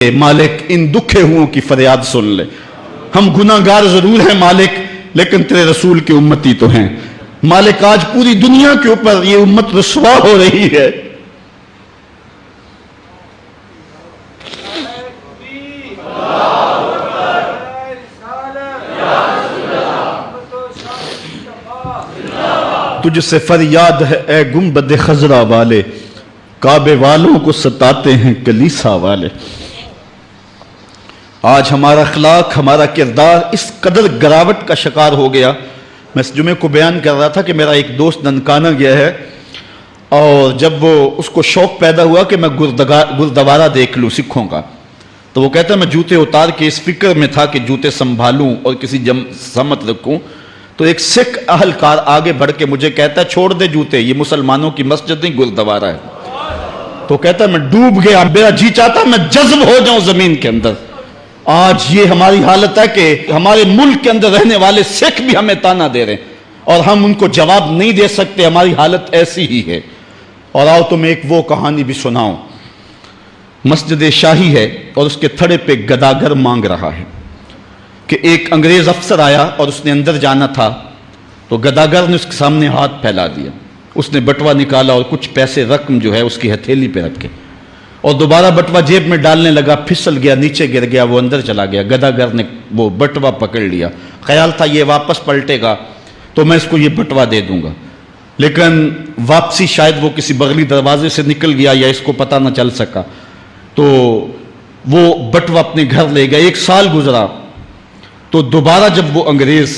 मालिक इन दुखे हुओं की फरियाद सुन ले। हम गुनाहगार जरूर हैं मालिक, लेकिन तेरे रसूल की उम्मती तो हैं। मालिक आज पूरी दुनिया के ऊपर ये उम्मत रुसवा हो रही है। तुझसे फरियाद है ए गुंबद खजरा वाले, काबे वालों को सताते हैं कलीसा वाले। आज हमारा अखलाक, हमारा किरदार इस कदर गिरावट का शिकार हो गया। मैं इस जुमे को बयान कर रहा था कि मेरा एक दोस्त ननकाना गया है, और जब वो उसको शौक पैदा हुआ कि मैं गुरुद्वारा देख लूँ सिखों का, तो वो कहता है मैं जूते उतार के इस फिक्र में था कि जूते संभालूं और किसी समत रखूं। तो एक सिख अहलकार आगे बढ़ के मुझे कहता है छोड़ दे जूते, ये मुसलमानों की मस्जिद नहीं गुरुद्वारा है। तो कहता है मैं डूब गया, मेरा जी चाहता मैं जज्ब हो जाऊं जमीन के अंदर। आज ये हमारी हालत है कि हमारे मुल्क के अंदर रहने वाले सिख भी हमें ताना दे रहे हैं और हम उनको जवाब नहीं दे सकते। हमारी हालत ऐसी ही है। और आओ तुम्हें एक वो कहानी भी सुनाऊं। मस्जिद शाही है और उसके थड़े पे गदागर मांग रहा है कि एक अंग्रेज अफसर आया और उसने अंदर जाना था, तो गदागर ने उसके सामने हाथ फैला दिया। उसने बटवा निकाला और कुछ पैसे रकम जो है उसकी हथेली पे रखे और दोबारा बटवा जेब में डालने लगा, फिसल गया, नीचे गिर गया, वो अंदर चला गया। गदागर ने वो बटवा पकड़ लिया, ख्याल था ये वापस पलटेगा तो मैं इसको ये बटवा दे दूंगा, लेकिन वापसी शायद वो किसी बगली दरवाजे से निकल गया या इसको पता ना चल सका, तो वो बटवा अपने घर ले गया। 1 साल गुजरा तो दोबारा जब वो अंग्रेज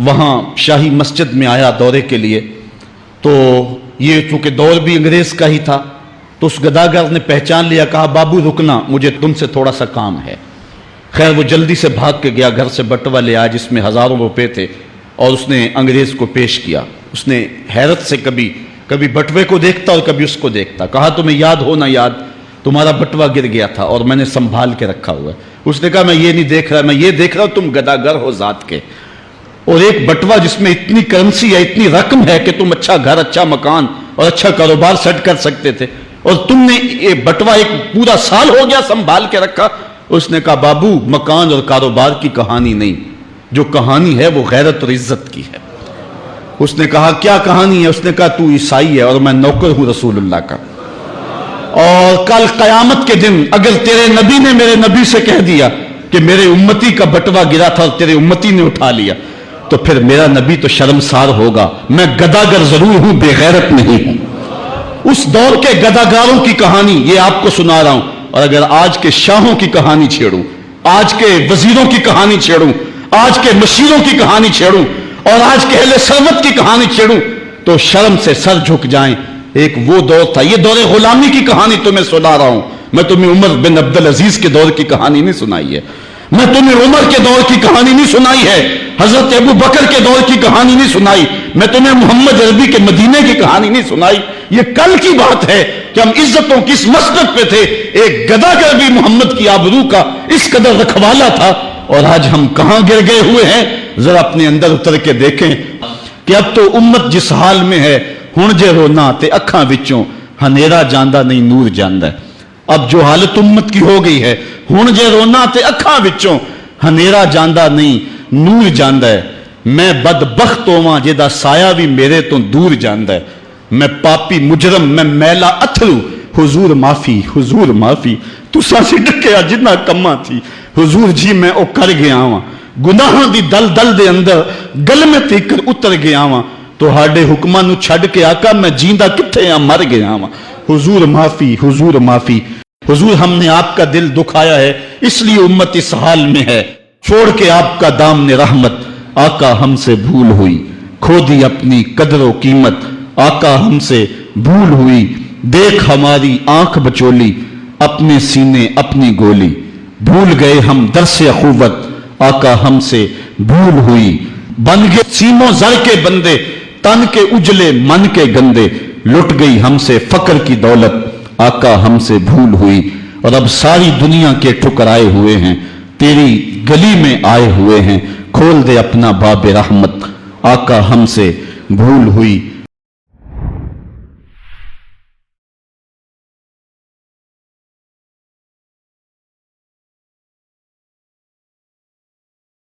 वहां शाही मस्जिद में आया दौरे के लिए, तो ये चूंकि दौर भी अंग्रेज का ही था, तो उस गदागर ने पहचान लिया, कहा बाबू रुकना, मुझे तुमसे थोड़ा सा काम है। खैर वो जल्दी से भाग के गया, घर से बटवा ले आया जिसमें हजारों रुपए थे और उसने अंग्रेज को पेश किया। उसने हैरत से कभी बटवे को देखता और कभी उसको देखता। कहा तुम्हें याद हो ना याद, तुम्हारा बटवा गिर गया था और मैंने संभाल के रखा हुआ है। उसने कहा मैं ये नहीं देख रहा, मैं ये देख रहा हूं तुम गदागर हो जात के, और एक बटवा जिसमें इतनी करेंसी है, इतनी रकम है कि तुम अच्छा घर, अच्छा मकान और अच्छा कारोबार सेट कर सकते थे, और तुमने ये बटवा एक पूरा साल हो गया संभाल के रखा। उसने कहा बाबू मकान और कारोबार की कहानी नहीं, जो कहानी है वो गैरत और इज्जत की है। उसने कहा क्या कहानी है? उसने कहा तू ईसाई है और मैं नौकर हूं रसूलुल्लाह का, और कल कयामत के दिन अगर तेरे नबी ने मेरे नबी से कह दिया कि मेरे उम्मती का बटवा गिरा था और तेरे उम्मती ने उठा लिया, तो फिर मेरा नबी तो शर्मसार होगा। मैं गदागर जरूर हूं, बेगैरत नहीं हूं। उस दौर के गदागारों की कहानी ये आपको सुना रहा हूं। और अगर आज के शाहों की कहानी छेड़ूं, आज के वजीरों की कहानी छेड़ूं, आज के मशीरों की कहानी छेड़ूं और आज के अहले सरवत की कहानी छेड़ूं, तो शर्म से सर झुक जाएं। एक वो दौर था, ये दौरे गुलामी की कहानी तुम्हें सुना रहा हूं। मैं तुम्हें उमर बिन अब्दुल अजीज के दौर की कहानी नहीं सुनाई है, मैं तुम्हें उमर के दौर की कहानी नहीं सुनाई है, हजरत अबू बकर के दौर की कहानी नहीं सुनाई, मैं तुम्हें मोहम्मद अरबी के मदीने की कहानी नहीं सुनाई। ये कल की बात है कि हम इज्जतों की इस मसनद पे थे। एक गदागर भी मोहम्मद की आबरू का इस कदर रखवाला था, और आज हम कहां गिर गए हुए हैं। जरा अपने अंदर उतर के देखें कि अब तो उम्मत जिस हाल में है, हुण जे रोना ते अखां विचों हनेरा जांदा नहीं नूर जांदा है। अब जो हालत उम्मत की हो गई है, हुण जे रोना ते अखां विचों हनेरा जांदा नहीं नूर जांदा है। मैं बदबख्त होवां जिहदा साया भी मेरे तो दूर जांदा है। मैं पापी मुजरम, मैं मैला अथरू, हुजूर माफी, हुजूर माफी, तुसां से डकिया जिन्ना कम्मा थी, हुजूर जी मैं ओ कर गया वां, गुनाहां दी दल दल दे अंदर गल में तीकर उतर गया वां, तुहाडे हुक्मां नूं छड्ड के आका मैं जींदा किथे आ मर गया वां, हुजूर माफी, हुजूर माफी। हुजूर हमने आपका दिल दुखाया है, इसलिए उम्मत इस हाल में है। छोड़ के आपका दामन रहमत, आका हमसे भूल हुई, खो दी अपनी कदर कीमत, आका हमसे भूल हुई, देख हमारी आंख बचोली, अपने सीने अपनी गोली, भूल गए हम दरसे अखुवत, आका हमसे भूल हुई, बन गए सीमों जर के बंदे, तन के उजले मन के गंदे, लुट गई हमसे फकर की दौलत, आका हमसे भूल हुई। और अब सारी दुनिया के ठुकराए हुए हैं, तेरी गली में आए हुए हैं, खोल दे अपना बाब रहमत, आका हमसे भूल हुई।